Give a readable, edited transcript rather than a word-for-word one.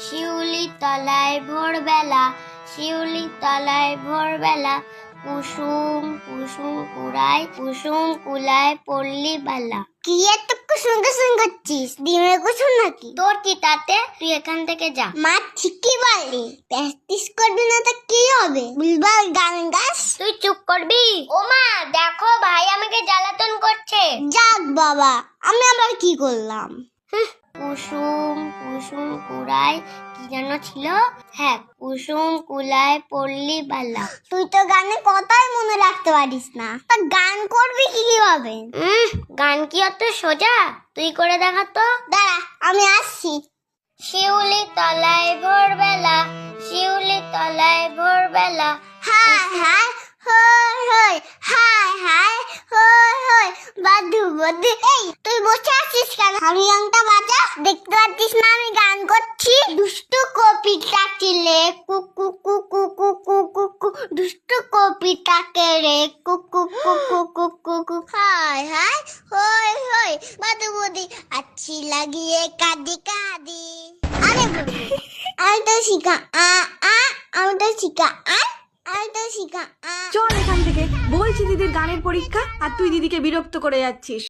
শিউলি তলায় ভোরবেলা, শিউলি তলায় ভোরবেলা, কুসুম কুসুম কুড়ায়, কুসুম কুলায় পল্লী বালা। কি এত কুসুম কুসুম করছিস? ডিমের কুসুম নাকি? তোর কি তাতে? তুই এখান থেকে যা। মা ঠিকই বললি, প্র্যাকটিস করবি না তো কি হবে? বুলবাল গান গাস। তুই চুপ করবি? ও মা দেখো, ভাই আমাকে জ্বালাতন করছে। যাক বাবা, আমি আবার কি করলাম? কুসুম কুসুম কুড়ায়, কি যেন ছিল? হ্যাঁ, কুসুম কুলায় পল্লী বালা। তুই তো গানে কথাই মনে রাখতে পারিস না, তা গান করবি কিভাবে? গান কি অত সোজা? তুই করে দেখা তো। দাঁড়া, আমি আসছি। শিউলি তলায় ভোরবেলা, শিউলি তলায় ভোরবেলা, হায় হায় হই হই, হায় হায় হই হই, বাদু বাদু। এই তুই বসে আছিস কেন? হারিয়াংটা বাজা। দেখতে পাচ্ছিস না আমি গান করছি? দুষ্টু কপিটা ছিলে কুকু কুকু কুকু কুকু, দুষ্টু কপিটাকে রে কুকু কুকু কুকু কুকু, হায় হায় হই হই, বাদু বাদু, আচ্ছি লাগিয়ে কাঁদি কাঁদি। আরে আমি তো শিখা আমি তো শিখা চল এখান থেকে, বলছি দিদির গানের পরীক্ষা আর তুই দিদিকে বিরক্ত করে যাচ্ছিস।